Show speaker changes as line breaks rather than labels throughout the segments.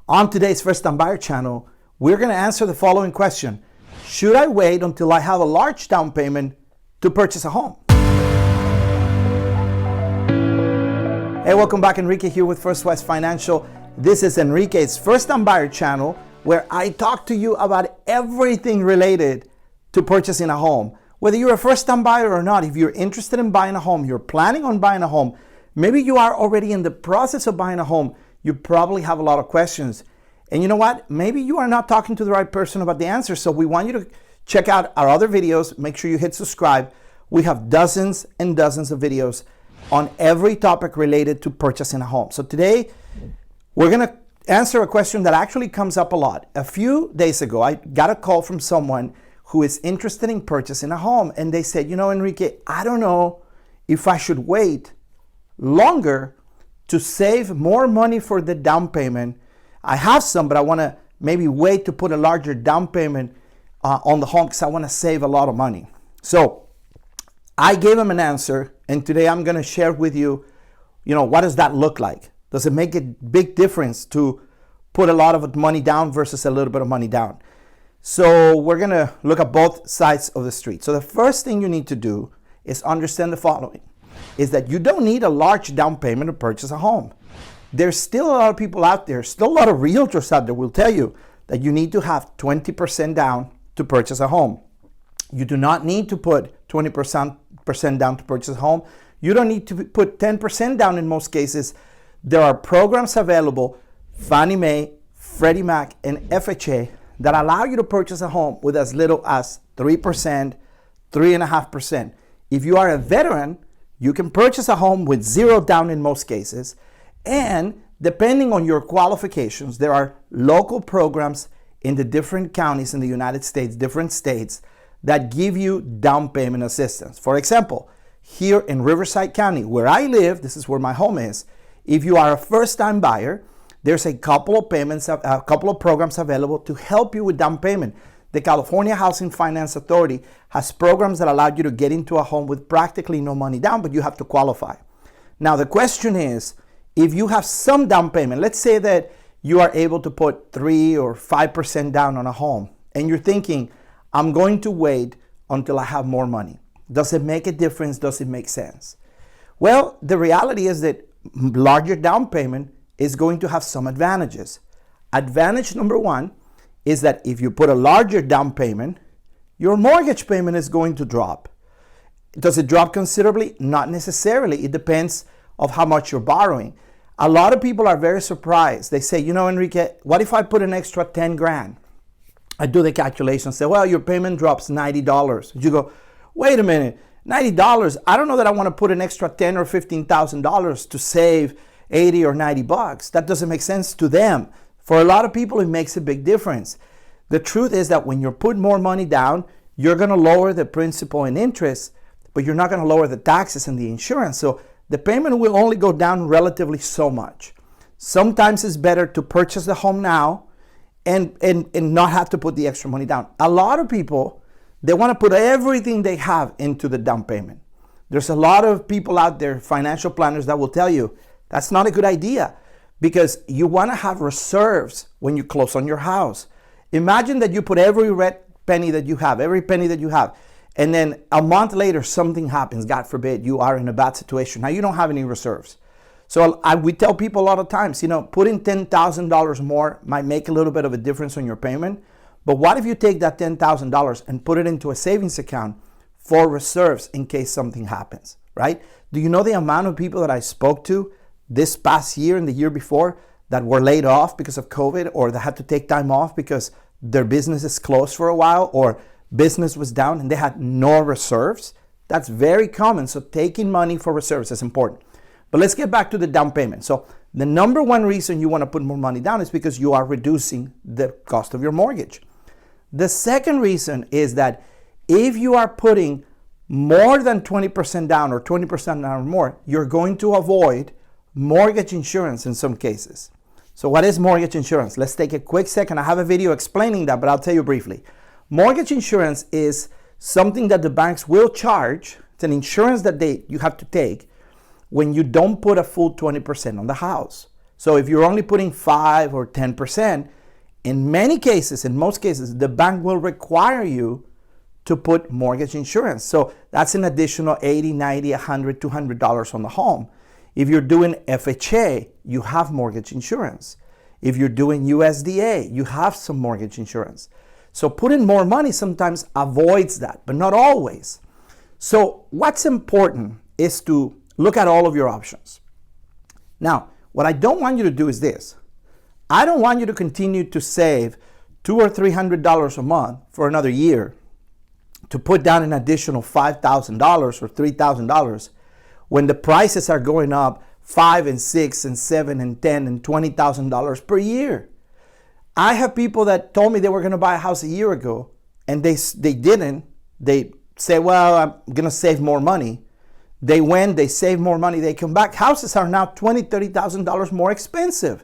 On today's First Time Buyer channel, we're going to answer the following question. Should I wait until I have a large down payment to purchase a home? Hey, welcome back. Enrique here with First West Financial. This is Enrique's First Time Buyer channel, where I talk to you about everything related to purchasing a home. Whether you're a first-time buyer or not, if you're interested in buying a home, you're planning on buying a home, maybe you are already in the process of buying a home, you probably have a lot of questions. And you know what? Maybe you are not talking to the right person about the answer. So we want you to check out our other videos. Make sure you hit subscribe. We have dozens and dozens of videos on every topic related to purchasing a home. So today, we're going to answer a question that actually comes up a lot. A few days ago, I got a call from someone who is interested in purchasing a home. And they said, you know, Enrique, I don't know if I should wait longer to save more money for the down payment. I have some, but I want to maybe wait to put a larger down payment on the home because I want to save a lot of money. So I gave him an answer, and today I'm going to share with you, what does that look like? Does it make a big difference to put a lot of money down versus a little bit of money down? So we're going to look at both sides of the street. So the first thing you need to do is understand the following, is that you don't need a large down payment to purchase a home. There's still a lot of people out there, still a lot of realtors out there will tell you that you need to have 20% down to purchase a home. You do not need to put 20% down to purchase a home. You don't need to put 10% down in most cases. There are programs available, Fannie Mae, Freddie Mac, and FHA, that allow you to purchase a home with as little as 3%, 3.5%. If you are a veteran, you can purchase a home with zero down in most cases. And depending on your qualifications, there are local programs in the different counties in the United States, different states, that give you down payment assistance. For example, here in Riverside County, where I live, this is where my home is, if you are a first-time buyer, there's a couple of programs available to help you with down payment. The California Housing Finance Authority has programs that allow you to get into a home with practically no money down, but you have to qualify. Now, the question is, if you have some down payment, let's say that you are able to put 3 or 5% down on a home, and you're thinking, I'm going to wait until I have more money. Does it make a difference? Does it make sense? Well, the reality is that larger down payment is going to have some advantages. Advantage number one is that if you put a larger down payment, your mortgage payment is going to drop. Does it drop considerably? Not necessarily. It depends on how much you're borrowing. A lot of people are very surprised. They say, Enrique, what if I put an extra 10 grand? I do the calculation, say, well, your payment drops $90. You go, wait a minute, $90? I don't know that I want to put an extra $10,000 or $15,000 to save 80 or 90 bucks. That doesn't make sense to them. For a lot of people, it makes a big difference. The truth is that when you're putting more money down, you're going to lower the principal and interest, but you're not going to lower the taxes and the insurance. So the payment will only go down relatively so much. Sometimes it's better to purchase the home now and not have to put the extra money down. A lot of people, they want to put everything they have into the down payment. There's a lot of people out there, financial planners, that will tell you that's not a good idea, because you want to have reserves when you close on your house. Imagine that you put every penny that you have, and then a month later something happens, God forbid, you are in a bad situation. Now you don't have any reserves. So we tell people a lot of times, putting $10,000 more might make a little bit of a difference on your payment. But what if you take that $10,000 and put it into a savings account for reserves in case something happens, right? Do you know the amount of people that I spoke to this past year and the year before that were laid off because of COVID, or that had to take time off because their business is closed for a while, or business was down and they had no reserves? That's very common. So taking money for reserves is important. But let's get back to the down payment. So the number one reason you want to put more money down is because you are reducing the cost of your mortgage. The second reason is that if you are putting more than 20% down or 20% down or more, you're going to avoid mortgage insurance in some cases. So what is mortgage insurance? Let's take a quick second. I have a video explaining that, but I'll tell you briefly. Mortgage insurance is something that the banks will charge. It's an insurance that you have to take when you don't put a full 20% on the house. So if you're only putting 5 or 10%, in most cases, the bank will require you to put mortgage insurance. So that's an additional $80, $90, $100, $200 on the home. If you're doing FHA, you have mortgage insurance. If you're doing USDA, you have some mortgage insurance. So putting more money sometimes avoids that, but not always. So what's important is to look at all of your options. Now, what I don't want you to do is this. I don't want you to continue to save $200 or $300 a month for another year to put down an additional $5,000 or $3,000 when the prices are going up $5,000 and $6,000 and $7,000 and $10,000 and $20,000 per year. I have people that told me they were going to buy a house a year ago and they didn't. They say, well, I'm going to save more money. They went, they save more money, they come back. Houses are now $20,000, $30,000 more expensive.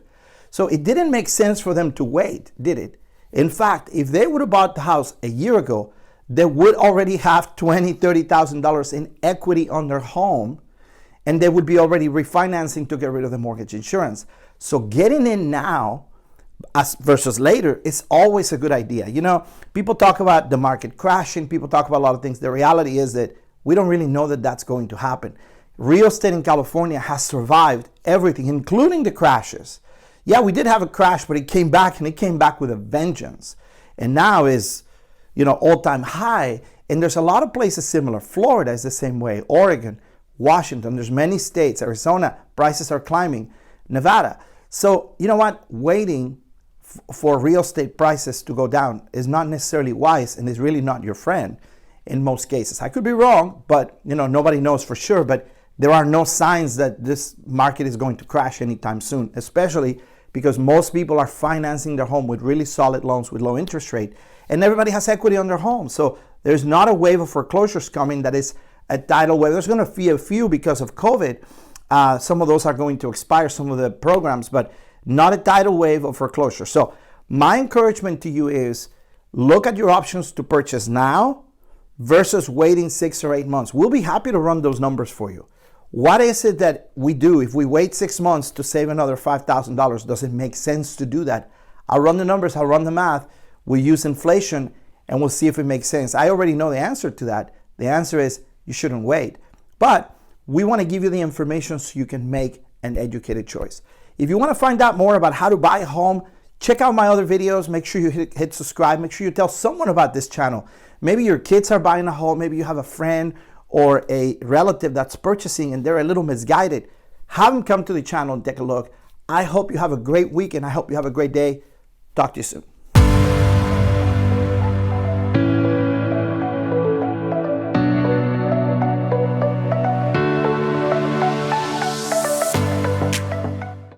So it didn't make sense for them to wait, did it? In fact, if they would have bought the house a year ago, they would already have $20,000, $30,000 in equity on their home, and they would be already refinancing to get rid of the mortgage insurance. So getting in now versus later is always a good idea. You know, people talk about the market crashing, people talk about a lot of things. The reality is that we don't really know that that's going to happen. Real estate in California has survived everything, including the crashes. Yeah, we did have a crash, but it came back, and it came back with a vengeance. And now is, all-time high. And there's a lot of places similar. Florida is the same way. Oregon, Washington, there's many states. Arizona, prices are climbing. Nevada. So, you know what? Waiting for real estate prices to go down is not necessarily wise, and is really not your friend in most cases. I could be wrong, but nobody knows for sure. But there are no signs that this market is going to crash anytime soon, especially because most people are financing their home with really solid loans with low interest rate, and everybody has equity on their home. So there's not a wave of foreclosures coming that is a tidal wave. There's going to be a few because of COVID. Some of those are going to expire, some of the programs, but not a tidal wave of foreclosure. So my encouragement to you is look at your options to purchase now versus waiting 6 or 8 months. We'll be happy to run those numbers for you. What is it that we do if we wait 6 months to save another $5,000? Does it make sense to do that? I'll run the numbers, I'll run the math. We'll use inflation and we'll see if it makes sense. I already know the answer to that. The answer is you shouldn't wait. But we want to give you the information so you can make an educated choice. If you want to find out more about how to buy a home, check out my other videos. Make sure you hit subscribe. Make sure you tell someone about this channel. Maybe your kids are buying a home. Maybe you have a friend or a relative that's purchasing and they're a little misguided. Have them come to the channel and take a look. I hope you have a great week and I hope you have a great day. Talk to you soon.